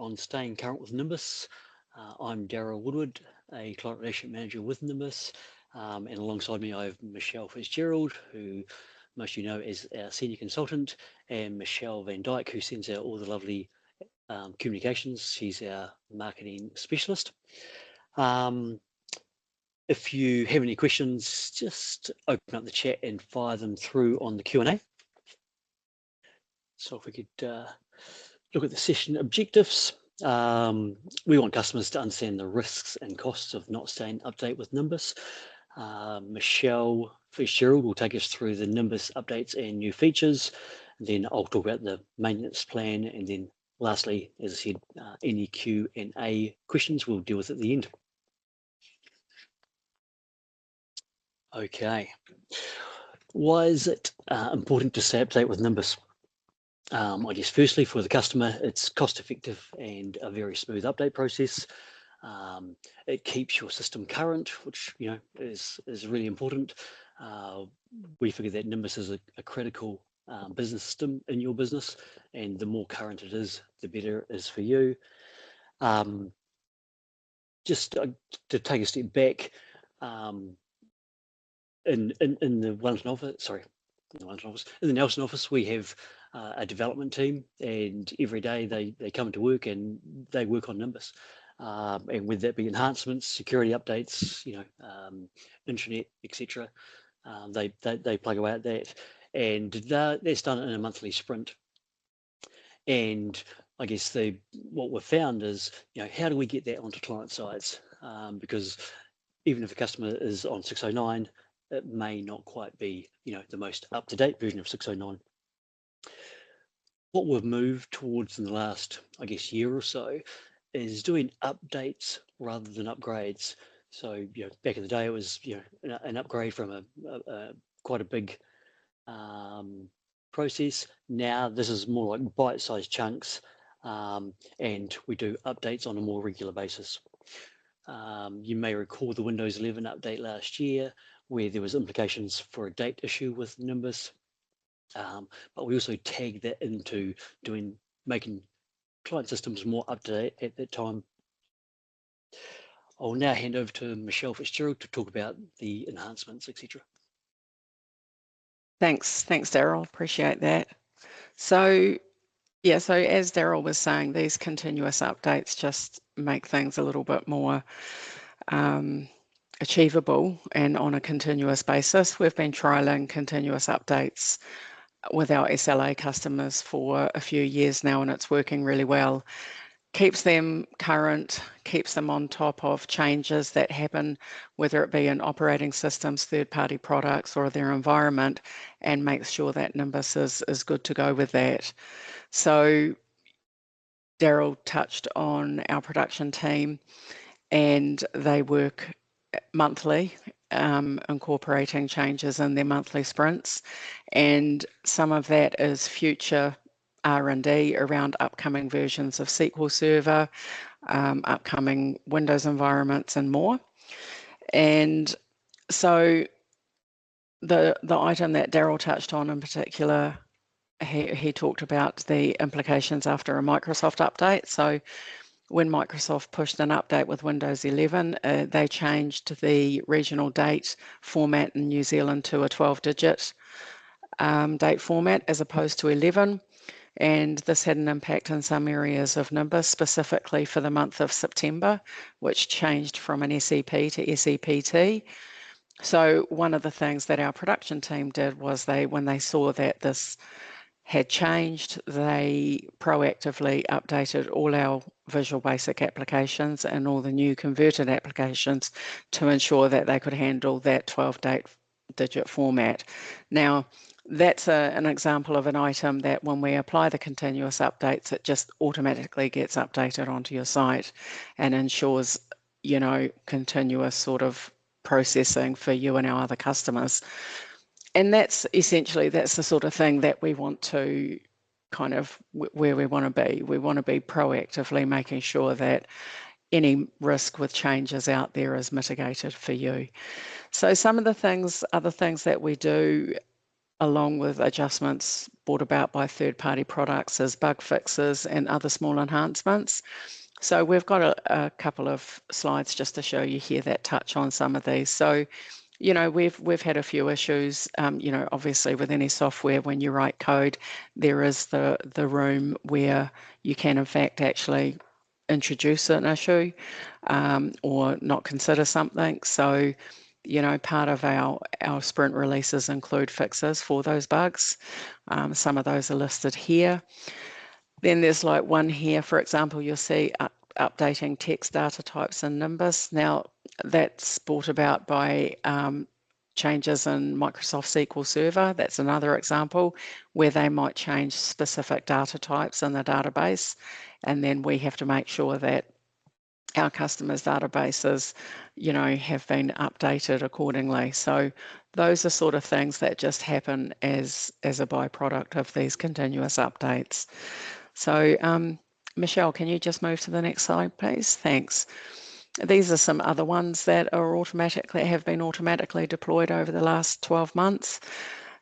on staying current with Nimbus. I'm Daryl Woodward, a Client Relationship Manager with Nimbus, and alongside me I have Michelle Fitzgerald, who most of you know as our Senior Consultant, and Michelle Van Dyke, who sends out all the lovely communications. She's our Marketing Specialist. If you have any questions, just open up the chat and fire them through on the Q&A. So if we could look at the session objectives. We want customers to understand the risks and costs of not staying up to date with Nimbus. Michelle Fitzgerald will take us through the Nimbus updates and new features. And then I'll talk about the maintenance plan, and then lastly, as I said, any Q&A questions we'll deal with at the end. Okay, why is it important to stay up to date with Nimbus? I guess firstly, for the customer, it's cost effective and a very smooth update process. It keeps your system current, which is really important. We figure that Nimbus is a critical business system in your business, and the more current it is, the better it is for you. Just to take a step back, in the Wellington office, in the Nelson office, we have a development team, and every day they come to work and they work on Nimbus. And whether that be enhancements, security updates, internet, etc., they plug away at that, and that's done in a monthly sprint. And I guess what we've found is, how do we get that onto client sites? Because even if a customer is on 609, it may not quite be, the most up-to-date version of 609. What we've moved towards in the last, I guess, year or so is doing updates rather than upgrades. So, back in the day, it was, an upgrade from quite a big process. Now, this is more like bite-sized chunks, and we do updates on a more regular basis. You may recall the Windows 11 update last year, where there was implications for a date issue with Nimbus, but we also tagged that into making client systems more up to date at that time. I'll now hand over to Michelle Fitzgerald to talk about the enhancements, etc. Thanks, Daryl. Appreciate that. So as Daryl was saying, these continuous updates just make things a little bit more achievable and on a continuous basis. We've been trialing continuous updates with our SLA customers for a few years now, and it's working really well. Keeps them current, keeps them on top of changes that happen, whether it be in operating systems, third-party products, or their environment, and makes sure that Nimbus is good to go with that. So Daryl touched on our production team, and they work monthly, incorporating changes in their monthly sprints, and some of that is future R&D around upcoming versions of SQL Server, upcoming Windows environments, and more. And so the item that Daryl touched on in particular, he talked about the implications after a Microsoft update. So when Microsoft pushed an update with Windows 11, they changed the regional date format in New Zealand to a 12-digit date format as opposed to 11. And this had an impact in some areas of Nimbus, specifically for the month of September, which changed from an SEP to SEPT. So one of the things that our production team did was when they saw that this had changed, they proactively updated all our Visual Basic applications and all the new converted applications to ensure that they could handle that 12-digit format. Now, that's an example of an item that when we apply the continuous updates, it just automatically gets updated onto your site and ensures, continuous sort of processing for you and our other customers. And that's essentially, that's the sort of thing that we want to kind of where we want to be. We want to be proactively making sure that any risk with changes out there is mitigated for you. So some of the other things that we do along with adjustments brought about by third-party products as bug fixes and other small enhancements. So we've got a couple of slides just to show you here that touch on some of these. So, you know, we've had a few issues. You know, obviously with any software, when you write code, there is the room where you can in fact actually introduce an issue or not consider something. So, you know, part of our sprint releases include fixes for those bugs. Some of those are listed here. Then there's like one here, for example, you'll see updating text data types in Nimbus. Now, that's brought about by changes in Microsoft SQL Server. That's another example where they might change specific data types in the database, and then we have to make sure that our customers' databases, you know, have been updated accordingly. So those are sort of things that just happen as a byproduct of these continuous updates. So Michelle, can you just move to the next slide, please? Thanks. These are some other ones that are have been automatically deployed over the last 12 months.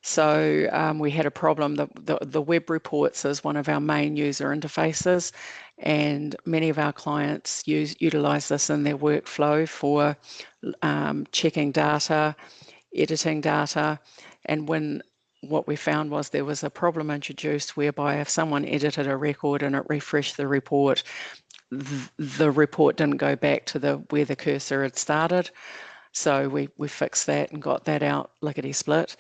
So we had a problem. The web reports is one of our main user interfaces, and many of our clients utilize this in their workflow for checking data, editing data, and what we found was there was a problem introduced whereby if someone edited a record and it refreshed the report, the report didn't go back to where the cursor had started. So we fixed that and got that out lickety-split.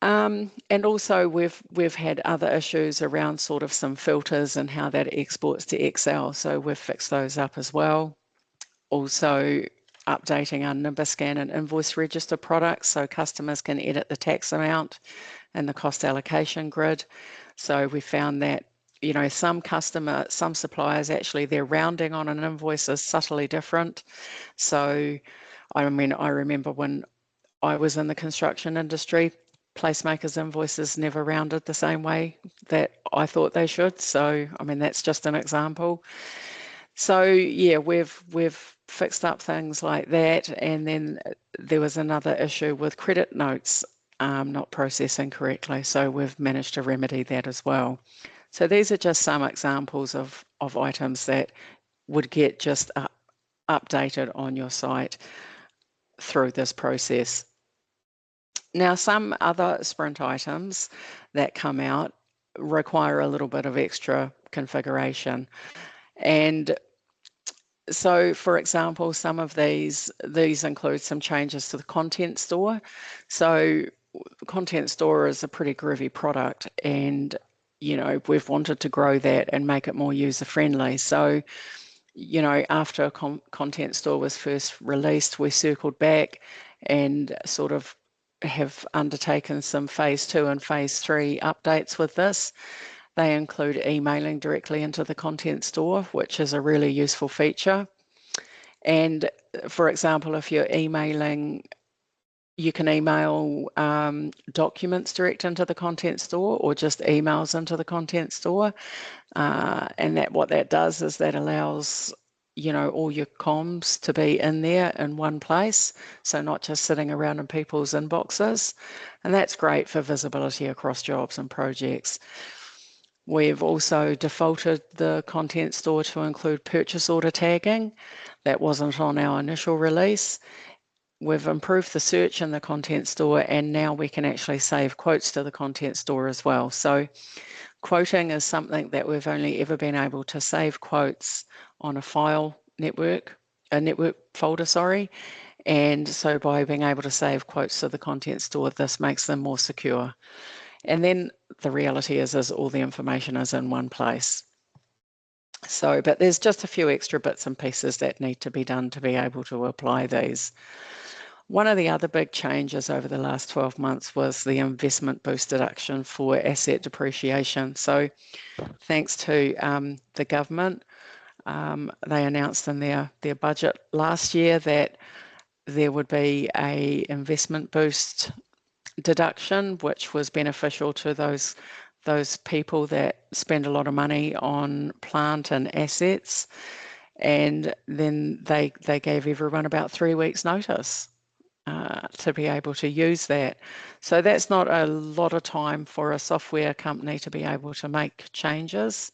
And also we've had other issues around sort of some filters and how that exports to Excel. So we've fixed those up as well. Also updating our Nimbus scan and invoice register products so customers can edit the tax amount and the cost allocation grid. So we found that, you know, some suppliers actually their rounding on an invoice is subtly different. So I mean, I remember when I was in the construction industry, placemakers' invoices never rounded the same way that I thought they should. So, I mean, that's just an example. So, yeah, we've fixed up things like that. And then there was another issue with credit notes not processing correctly. So we've managed to remedy that as well. So these are just some examples of items that would get just updated on your site through this process. Now, some other sprint items that come out require a little bit of extra configuration. And so, for example, some of these include some changes to the content store. So content store is a pretty groovy product, and, you know, we've wanted to grow that and make it more user-friendly. So, you know, after content store was first released, we circled back and sort of have undertaken some phase 2 and phase 3 updates with this. They include emailing directly into the content store, which is a really useful feature. And for example, if you're emailing, you can email documents direct into the content store or just emails into the content store. And what that does is that allows, you know, all your comms to be in there in one place, so not just sitting around in people's inboxes. And that's great for visibility across jobs and projects. We've also defaulted the content store to include purchase order tagging. That wasn't on our initial release. We've improved the search in the content store, and now we can actually save quotes to the content store as well. So quoting is something that we've only ever been able to save quotes on a network folder, sorry. And so by being able to save quotes to the content store, this makes them more secure. And then the reality is all the information is in one place. So, but there's just a few extra bits and pieces that need to be done to be able to apply these. One of the other big changes over the last 12 months was the investment boost deduction for asset depreciation. So thanks to the government, they announced in their budget last year that there would be a investment boost deduction, which was beneficial to those people that spend a lot of money on plant and assets. And then they gave everyone about 3 weeks notice. to be able to use that. So that's not a lot of time for a software company to be able to make changes.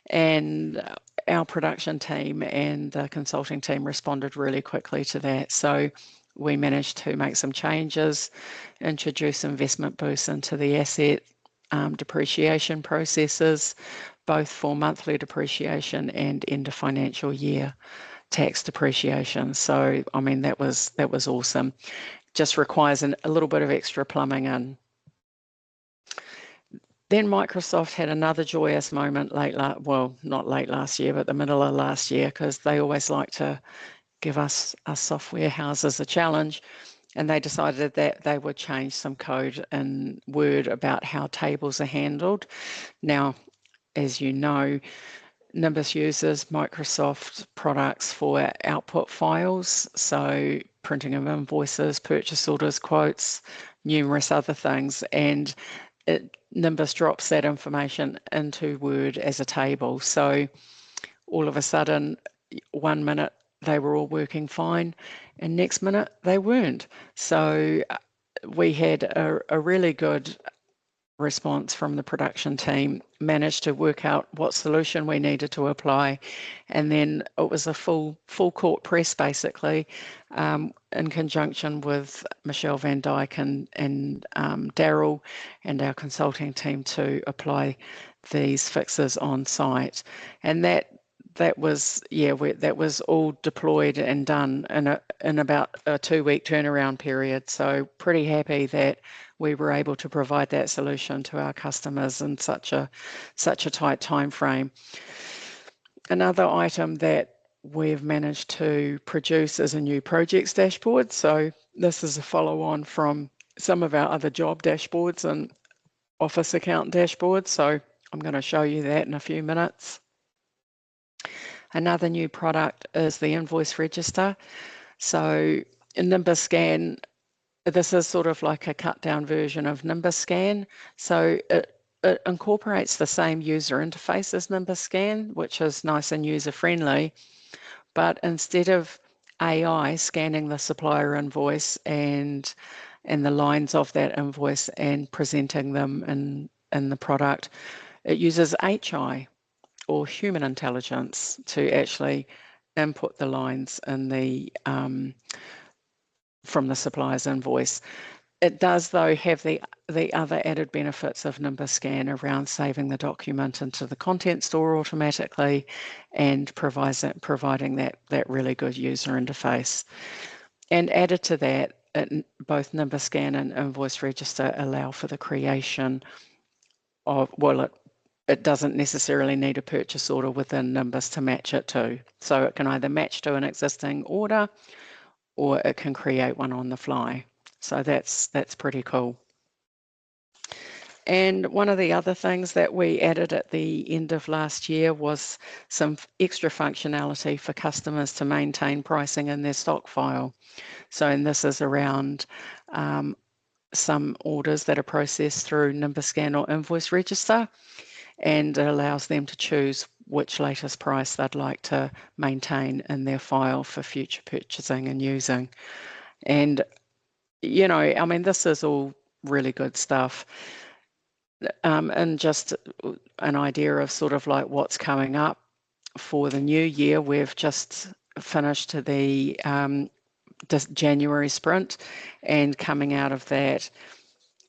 And our production team and the consulting team responded really quickly to that. So we managed to make some changes, introduce investment boosts into the asset depreciation processes, both for monthly depreciation and end of financial year tax depreciation. So, I mean, that was awesome. Just requires a little bit of extra plumbing in. Then Microsoft had another joyous moment not late last year, but the middle of last year, because they always like to give us software houses a challenge. And they decided that they would change some code in Word about how tables are handled. Now, as you know, Nimbus uses Microsoft products for output files, so printing of invoices, purchase orders, quotes, numerous other things, and Nimbus drops that information into Word as a table. So all of a sudden, 1 minute they were all working fine, and next minute they weren't. So we had a really good response from the production team, managed to work out what solution we needed to apply, and then it was a full court press basically, in conjunction with Michelle Van Dyke and Daryl and our consulting team to apply these fixes on site. And that was all deployed and done in about a 2-week turnaround period. So pretty happy that we were able to provide that solution to our customers in such a tight time frame. Another item that we've managed to produce is a new projects dashboard. So this is a follow on from some of our other job dashboards and office account dashboards. So I'm going to show you that in a few minutes. Another new product is the invoice register. So in Nimbus Scan, this is sort of like a cut down version of Nimbus Scan. So it incorporates the same user interface as Nimbus Scan, which is nice and user friendly. But instead of AI scanning the supplier invoice and the lines of that invoice and presenting them in the product, it uses HI or human intelligence to actually input the lines in the from the supplier's invoice. It does, though, have the other added benefits of Nimbus Scan around saving the document into the content store automatically and providing that really good user interface. And added to that, both Nimbus Scan and Invoice Register allow for the creation of, it doesn't necessarily need a purchase order within Nimbus to match it to. So it can either match to an existing order or it can create one on the fly. So that's pretty cool. And one of the other things that we added at the end of last year was some extra functionality for customers to maintain pricing in their stock file. So, and this is around some orders that are processed through Nimbus Scan or Invoice Register, and it allows them to choose which latest price they'd like to maintain in their file for future purchasing and using. And, you know, I mean, this is all really good stuff. And just an idea of sort of like what's coming up for the new year, we've just finished the January sprint, and coming out of that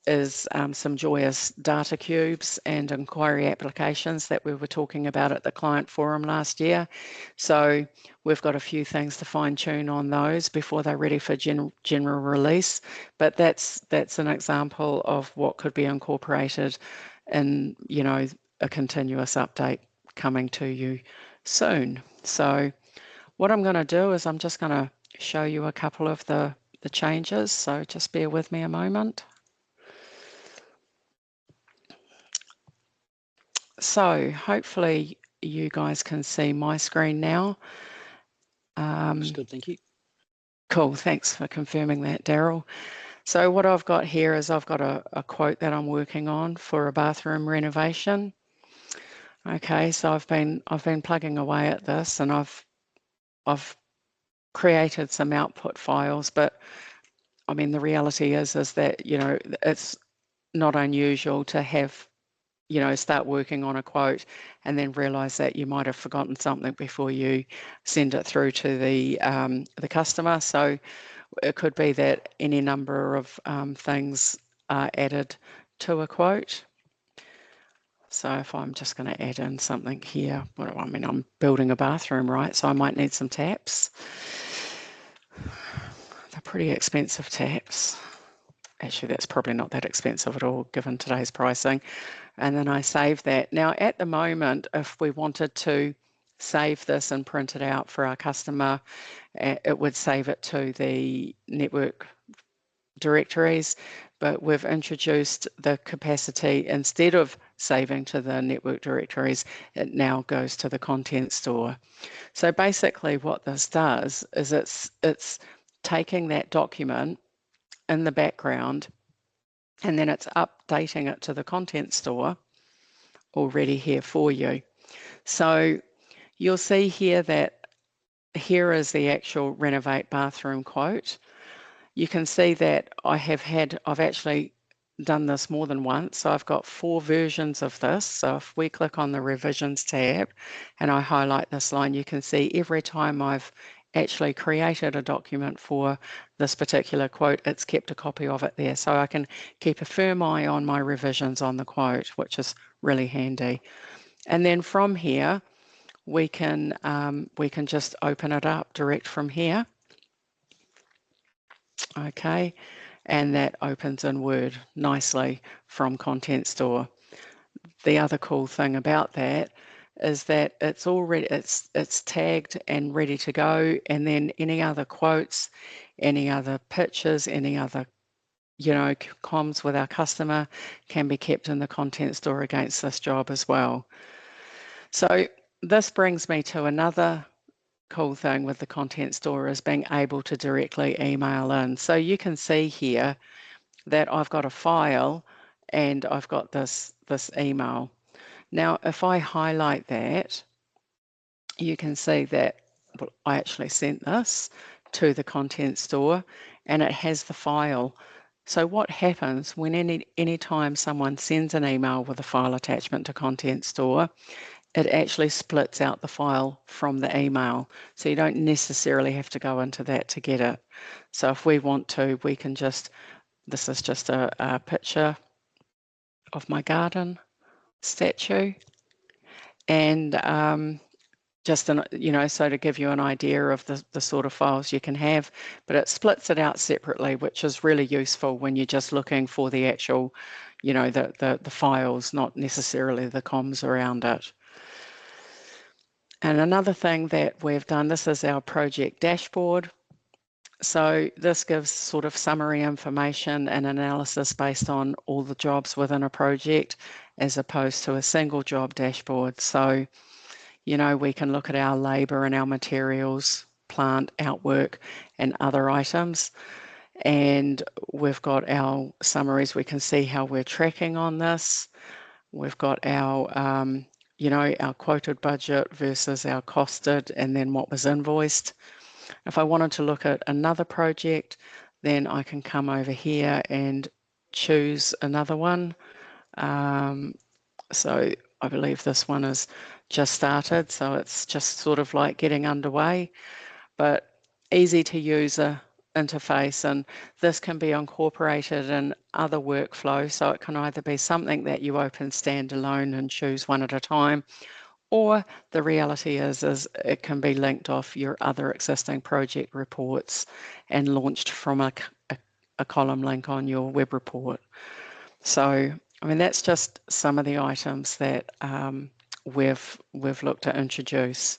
is some joyous data cubes and inquiry applications that we were talking about at the client forum last year. So we've got a few things to fine tune on those before they're ready for general release. But that's an example of what could be incorporated in, you know, a continuous update coming to you soon. So what I'm going to do is I'm just going to show you a couple of the changes. So just bear with me a moment. So hopefully you guys can see my screen now. That's good, thank you. Cool, thanks for confirming that, Daryl. So what I've got here is I've got a quote that I'm working on for a bathroom renovation. Okay, so I've been plugging away at this, and I've created some output files, but I mean, the reality is that, you know, it's not unusual to have, you know, start working on a quote and then realize that you might have forgotten something before you send it through to the customer. So it could be that any number of things are added to a quote. So if I'm just going to add in something here, well, I mean, I'm building a bathroom, right? So I might need some taps. They're pretty expensive taps. Actually, that's probably not that expensive at all given today's pricing. And then I save that. Now, at the moment, if we wanted to save this and print it out for our customer, it would save it to the network directories, but we've introduced the capacity, instead of saving to the network directories, it now goes to the content store. So basically what this does is it's taking that document in the background and then it's updating it to the content store already here for you. So you'll see here that here is the actual renovate bathroom quote. You can see that I've actually done this more than once. So I've got 4 versions of this. So if we click on the revisions tab and I highlight this line, you can see every time I've actually created a document for this particular quote, it's kept a copy of it there. So I can keep a firm eye on my revisions on the quote, which is really handy. And then from here, we can just open it up direct from here. Okay, and that opens in Word nicely from Content Store. The other cool thing about that is that it's already it's tagged and ready to go, and then any other quotes, any other pictures, any other, you know, comms with our customer can be kept in the Content Store against this job as well. So this brings me to another cool thing with the Content Store, is being able to directly email in. So you can see here that I've got a file and I've got this email. Now, if I highlight that, you can see that I actually sent this to the Content Store and it has the file. So what happens when any time someone sends an email with a file attachment to Content Store, it actually splits out the file from the email. So you don't necessarily have to go into that to get it. So if we want to, we can just, this is just a picture of my garden statue. And just, you know, so to give you an idea of the sort of files you can have, but it splits it out separately, which is really useful when you're just looking for the actual, you know, the files, not necessarily the comms around it. And another thing that we've done, this is our project dashboard. So this gives sort of summary information and analysis based on all the jobs within a project, as opposed to a single job dashboard. So, you know, we can look at our labour and our materials, plant, outwork, and other items. And we've got our summaries. We can see how we're tracking on this. We've got our you know, our quoted budget versus our costed, and then what was invoiced. If I wanted to look at another project, then I can come over here and choose another one. So I believe this one is just started, so it's just sort of like getting underway, but easy to use interface, and this can be incorporated in other workflows. So it can either be something that you open standalone and choose one at a time, or the reality is it can be linked off your other existing project reports and launched from a column link on your web report. So, I mean, that's just some of the items that we've looked to introduce.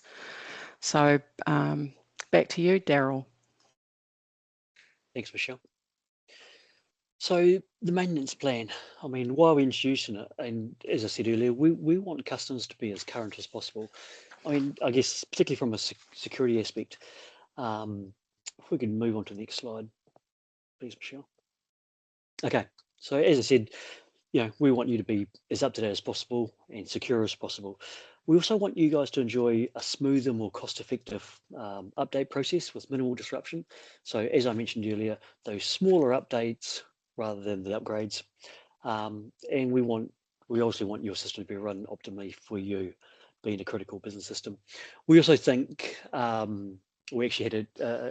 So back to you, Daryl. Thanks, Michelle. So the maintenance plan, I mean, why are we introducing it? And as I said earlier, we want customers to be as current as possible. I mean, I guess particularly from a security aspect. If we can move on to the next slide, please, Michelle. Okay, so as I said, you know, we want you to be as up to date as possible and secure as possible. We also want you guys to enjoy a smoother, more cost-effective update process with minimal disruption. So as I mentioned earlier, those smaller updates rather than the upgrades. And we also want your system to be run optimally for you, being a critical business system. We also think we actually had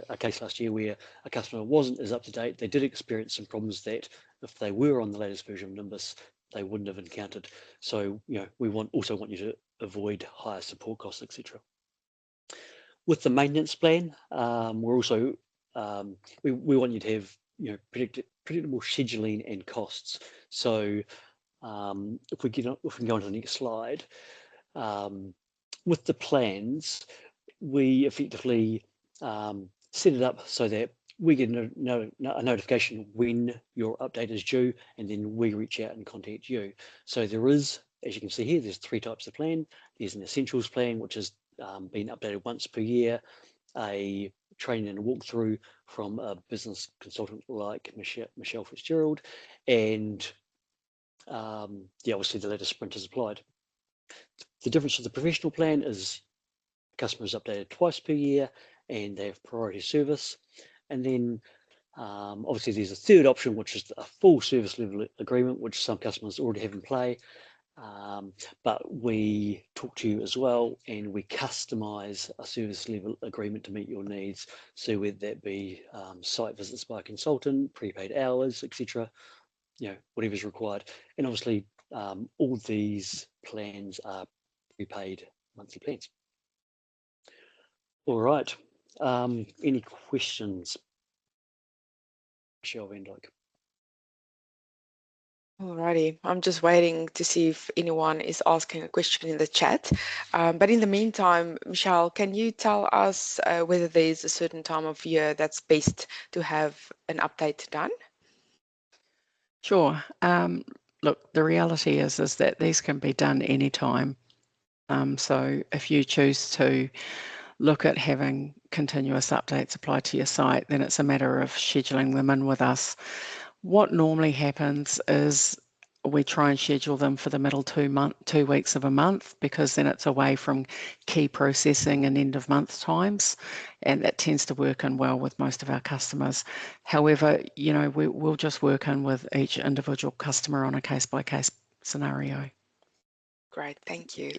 a case last year where a customer wasn't as up to date. They did experience some problems that if they were on the latest version of Nimbus, they wouldn't have encountered. So, we also want you to avoid higher support costs, etc. With the maintenance plan, we're also we want you to have predictable scheduling and costs. So if we can go on to the next slide, with the plans, we effectively set it up so that we get a notification when your update is due, and then we reach out and contact you. So there is, as you can see here, there's 3 types of plan. There's an essentials plan, which has been updated once per year, a training and a walkthrough from a business consultant like Michelle Fitzgerald, and obviously the latest sprint is applied. The difference with the professional plan is customers updated twice per year and they have priority service. And then obviously there's a third option, which is a full service level agreement, which some customers already have in play. But we talk to you as well, and we customize a service level agreement to meet your needs. So whether that be site visits by a consultant, prepaid hours, etc., whatever's required. And obviously all these plans are prepaid monthly plans. All right. Any questions? Michelle Van Dyke. Alrighty, I'm just waiting to see if anyone is asking a question in the chat. But in the meantime, Michelle, can you tell us whether there's a certain time of year that's best to have an update done? Sure. Look, the reality is that these can be done anytime. So if you choose to look at having continuous updates applied to your site, then it's a matter of scheduling them in with us. What normally happens is we try and schedule them for the middle 2 weeks of a month, because then it's away from key processing and end of month times, and that tends to work in well with most of our customers. However, we'll just work in with each individual customer on a case-by-case scenario. Great, thank you.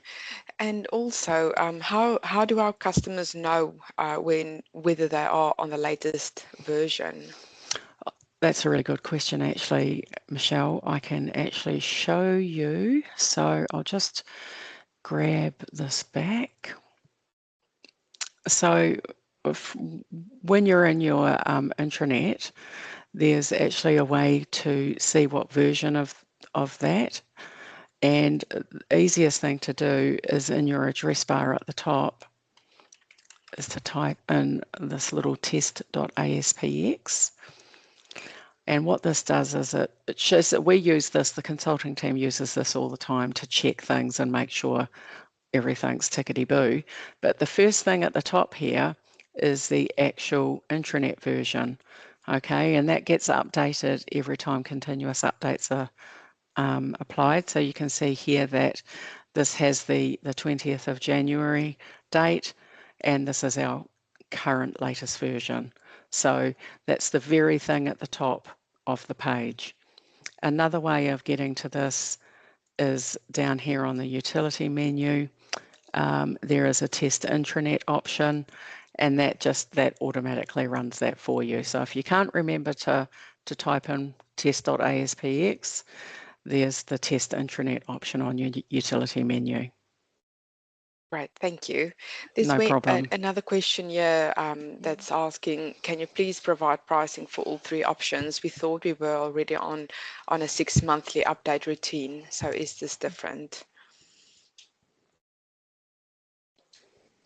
And also, how do our customers know whether they are on the latest version? That's a really good question, actually, Michelle. I can actually show you. So I'll just grab this back. So when you're in your intranet, there's actually a way to see what version of that. And the easiest thing to do is in your address bar at the top is to type in this little test.aspx. And what this does is it shows that we use this, the consulting team uses this all the time to check things and make sure everything's tickety-boo. But the first thing at the top here is the actual intranet version, okay? And that gets updated every time continuous updates are applied. So you can see here that this has the 20th of January date, and this is our current latest version. So that's the very thing at the top of the page. Another way of getting to this is down here on the utility menu. There is a test intranet option, and that automatically runs that for you. So if you can't remember to type in test.aspx, there's the test intranet option on your utility menu. Right, thank you. There's no problem. Another question here that's asking, can you please provide pricing for all 3 options? We thought we were already on a 6 monthly update routine. So is this different?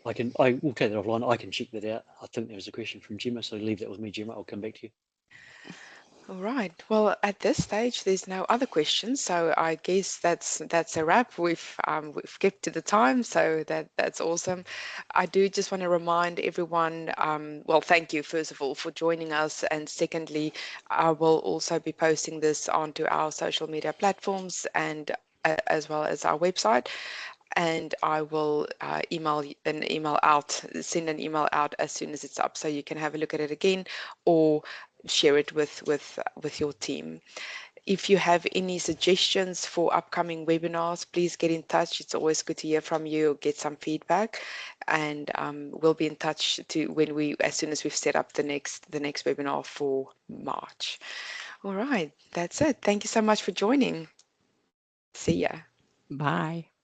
I will take that offline. I can check that out. I think there was a question from Gemma, so leave that with me, Gemma. I'll come back to you. All right. Well, at this stage, there's no other questions, so I guess that's a wrap. We've kept to the time, so that's awesome. I do just want to remind everyone. Well, thank you first of all for joining us, and secondly, I will also be posting this onto our social media platforms and as well as our website. and I will send an email out as soon as it's up, so you can have a look at it again or share it with your team. If you have any suggestions for upcoming webinars, please get in touch. It's always good to hear from you or get some feedback, and we'll be in touch as soon as we've set up the next webinar for March. All right, that's it. Thank you so much for joining. See ya. Bye.